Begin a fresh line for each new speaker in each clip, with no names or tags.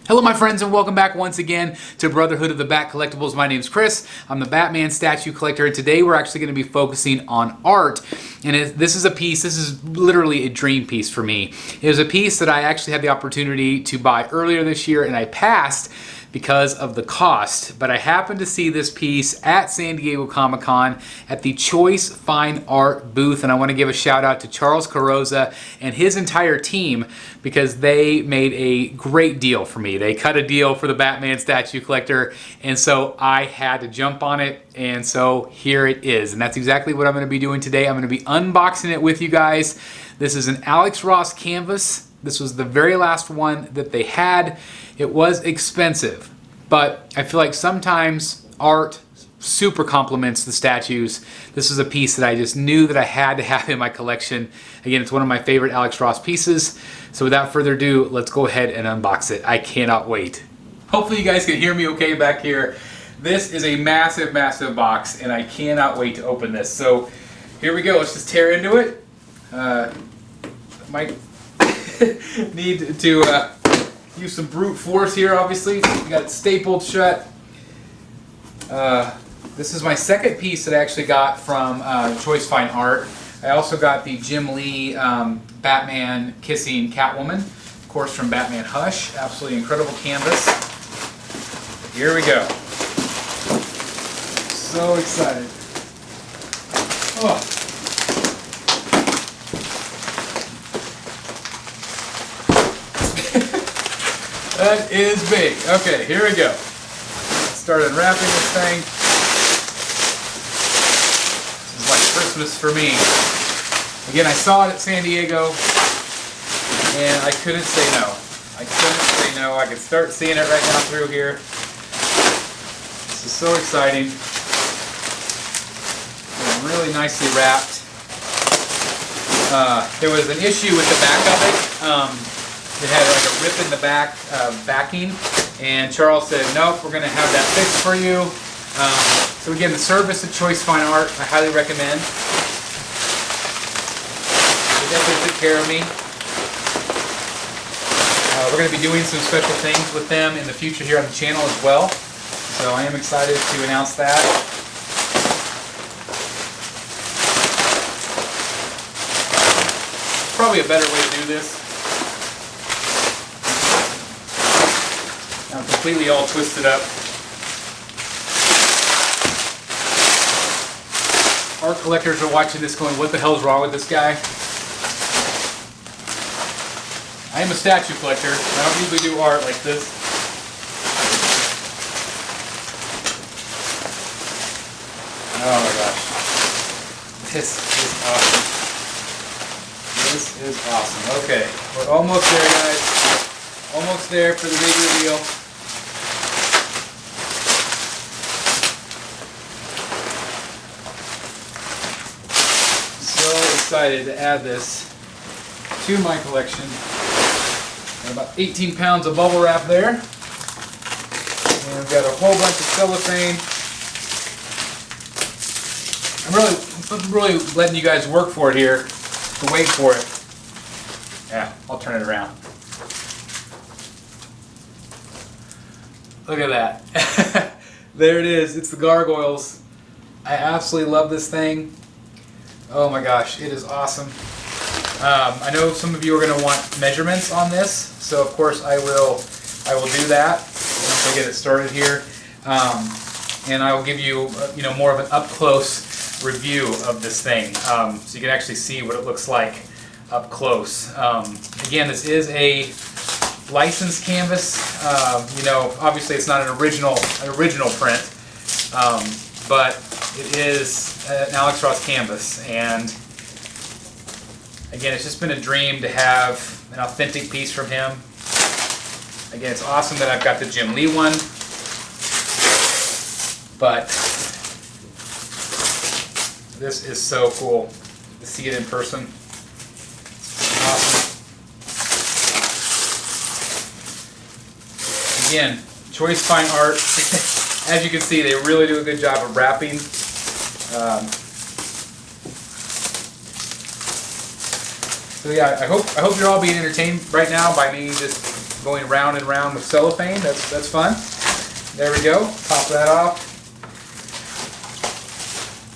Hello my friends and welcome back once again to Brotherhood of the Bat Collectibles. My name's Chris. I'm the Batman statue collector and today we're actually going to be focusing on art. And this is a piece, this is literally a dream piece for me. It was a piece that I actually had the opportunity to buy earlier this year and I passed because of the cost. But I happened to see this piece at San Diego Comic-Con at the Choice Fine Art booth, and I want to give a shout out to Charles Carrozza and his entire team because they made a great deal for me. They cut a deal for the Batman statue collector, and so I had to jump on it, and so here it is. And that's exactly what I'm going to be doing today. I'm going to be unboxing it with you guys. This is an Alex Ross canvas. This was the very last one that they had. It was expensive, but I feel like sometimes art super complements the statues. This is a piece that I just knew that I had to have in my collection. Again, it's one of my favorite Alex Ross pieces. So without further ado, let's go ahead and unbox it. I cannot wait. Hopefully you guys can hear me okay back here. This is a massive, massive box, and I cannot wait to open this. So here we go. Let's just tear into it. Might need to use some brute force here, obviously. We got it stapled shut. This is my second piece that I actually got from Choice Fine Art. I also got the Jim Lee Batman kissing Catwoman, of course from Batman Hush. Absolutely incredible canvas. Here we go. So excited. Oh. That is big. Okay, here we go. Start unwrapping this thing. This is like Christmas for me. Again, I saw it at San Diego, and I couldn't say no. I couldn't say no. I could start seeing it right now through here. This is so exciting. It's really nicely wrapped. There was an issue with the back of it. It had like a rip in the back backing, and Charles said, nope, we're going to have that fixed for you. So again, the service at Choice Fine Art, I highly recommend. They definitely took care of me. We're going to be doing some special things with them in the future here on the channel as well. So I am excited to announce that. Probably a better way to do this. I'm completely all twisted up. Art collectors are watching this going, what the hell's wrong with this guy? I am a statue collector. I don't usually do art like this. Oh my gosh. This is awesome. This is awesome. Okay, we're almost there, guys. Almost there for the big reveal. So excited to add this to my collection. Got about 18 pounds of bubble wrap there. And we've got a whole bunch of cellophane. I'm really letting you guys work for it here, to wait for it. Yeah, I'll turn it around. Look at that. There it is. It's the Gargoyles. I absolutely love this thing. Oh my gosh, it is awesome. I know some of you are going to want measurements on this, so of course I will do that once I get it started here. And I will give you more of an up close review of this thing, so you can actually see what it looks like up close. Again, this is a licensed canvas. Obviously it's not an original print, but it is an Alex Ross canvas, and again, it's just been a dream to have an authentic piece from him. Again, it's awesome that I've got the Jim Lee one, but this is so cool to see it in person. Awesome. Again, Choice Fine Art, as you can see, they really do a good job of wrapping. So yeah, I hope you're all being entertained right now by me just going round and round with cellophane. That's fun. There we go. Pop that off.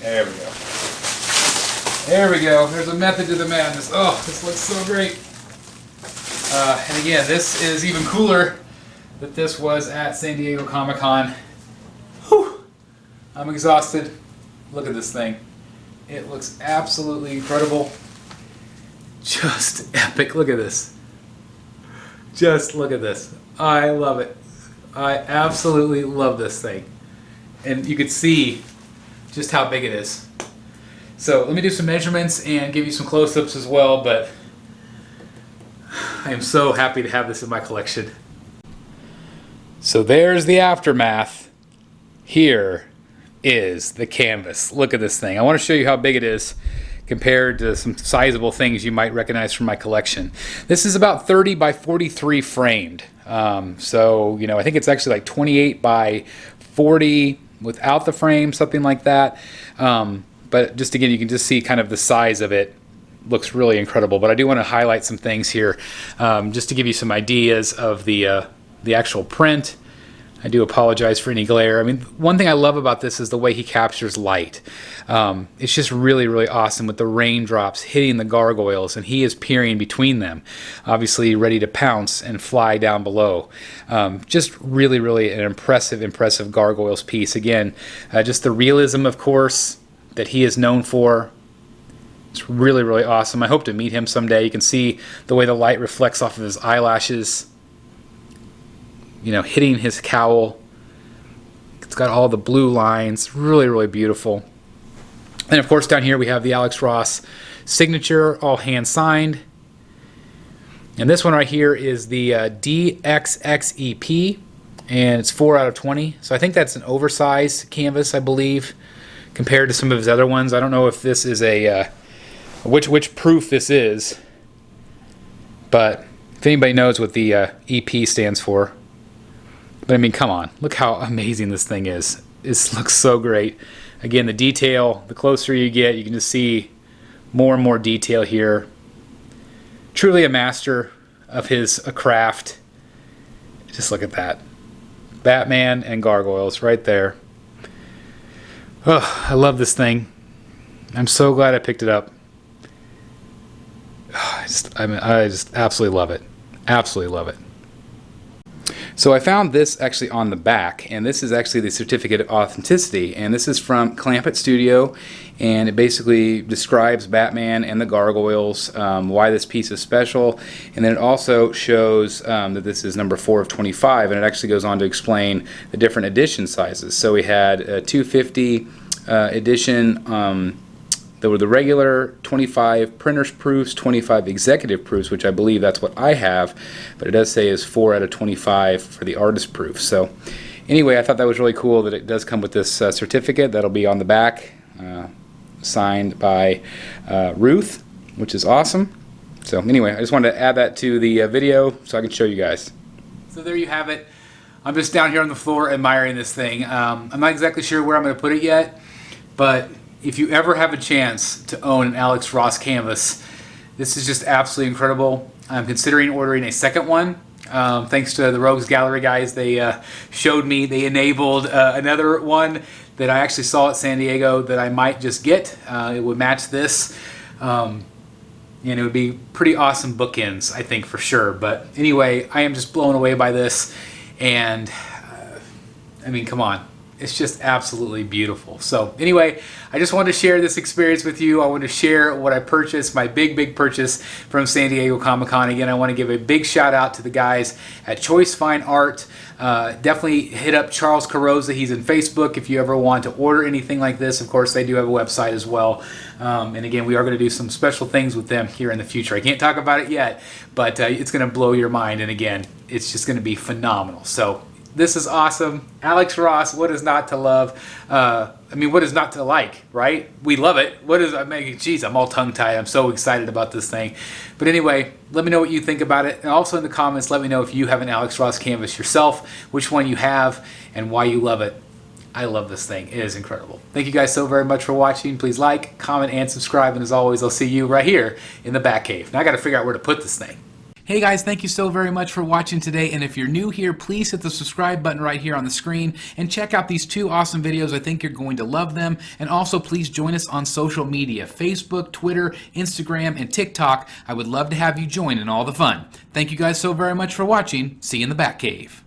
There we go. There we go. There's a method to the madness. Oh, this looks so great. And again, this is even cooler that this was at San Diego Comic-Con. Whew. I'm exhausted. Look at this thing. It looks absolutely incredible. Just epic. Look at this. Just look at this. I love it. I absolutely love this thing. And you can see just how big it is. So let me do some measurements and give you some close-ups as well, but I am so happy to have this in my collection. So there's the aftermath. Here is the canvas. Look at this thing. I want to show you how big it is compared to some sizable things you might recognize from my collection. This is about 30 by 43 framed. So, you know, I think it's actually like 28 by 40 without the frame, something like that. But just again, you can just see kind of the size of it. Looks really incredible. But I do want to highlight some things here just to give you some ideas of the actual print. I do apologize for any glare. I mean, one thing I love about this is the way he captures light. It's just really, really awesome with the raindrops hitting the gargoyles, and he is peering between them, obviously ready to pounce and fly down below. Just really, really an impressive gargoyles piece. Again, just the realism, of course, that he is known for. It's really, really awesome. I hope to meet him someday. You can see the way the light reflects off of his eyelashes, you know, hitting his cowl. It's got all the blue lines. Really, really beautiful. And of course down here we have the Alex Ross signature, all hand signed. And this one right here is the DXXEP, and it's 4 out of 20. So I think that's an oversized canvas, I believe, compared to some of his other ones. I don't know if this is a which proof this is, but if anybody knows what the EP stands for. But I mean, come on, look how amazing this thing is. This looks so great. Again, the detail, the closer you get, you can just see more and more detail here. Truly a master of his craft. Just look at that. Batman and gargoyles right there. Oh, I love this thing. I'm so glad I picked it up. I just absolutely love it. Absolutely love it. So I found this actually on the back, and this is actually the certificate of authenticity, and this is from Clamp It Studio, and it basically describes Batman and the gargoyles, why this piece is special, and then it also shows that this is number 4 of 25, and it actually goes on to explain the different edition sizes. So we had a 250 edition. There were the regular 25 printer's proofs, 25 executive proofs, which I believe that's what I have, but it does say is 4 out of 25 for the artist proof. So anyway, I thought that was really cool that it does come with this certificate that'll be on the back, signed by Ruth, which is awesome. So anyway, I just wanted to add that to the video so I can show you guys. So there you have it. I'm just down here on the floor admiring this thing. I'm not exactly sure where I'm going to put it yet, but if you ever have a chance to own an Alex Ross canvas, this is just absolutely incredible. I'm considering ordering a second one. Thanks to the Rogues Gallery guys, they showed me, they enabled another one that I actually saw at San Diego that I might just get. It would match this, and it would be pretty awesome bookends, I think, for sure. But anyway, I am just blown away by this, and I mean, come on. It's just absolutely beautiful. So anyway, I just wanted to share this experience with you. I want to share what I purchased, my big purchase from San Diego Comic-Con. Again, I want to give a big shout out to the guys at Choice Fine Art. Definitely hit up Charles Carrozza. He's in Facebook if you ever want to order anything like this. Of course, they do have a website as well. And again, we are going to do some special things with them here in the future. I can't talk about it yet, but it's going to blow your mind. And again, it's just going to be phenomenal. So this is awesome. Alex Ross, what is not to love? I mean, what is not to like, right? We love it. What is, I mean, geez, I'm all tongue-tied. I'm so excited about this thing. But anyway, let me know what you think about it. And also in the comments, let me know if you have an Alex Ross canvas yourself, which one you have, and why you love it. I love this thing. It is incredible. Thank you guys so very much for watching. Please like, comment, and subscribe. And as always, I'll see you right here in the Batcave. Now I got to figure out where to put this thing. Hey guys, thank you so very much for watching today, and if you're new here, please hit the subscribe button right here on the screen and check out these two awesome videos. I think you're going to love them. And also please join us on social media, Facebook, Twitter, Instagram, and TikTok. I would love to have you join in all the fun. Thank you guys so very much for watching. See you in the Batcave.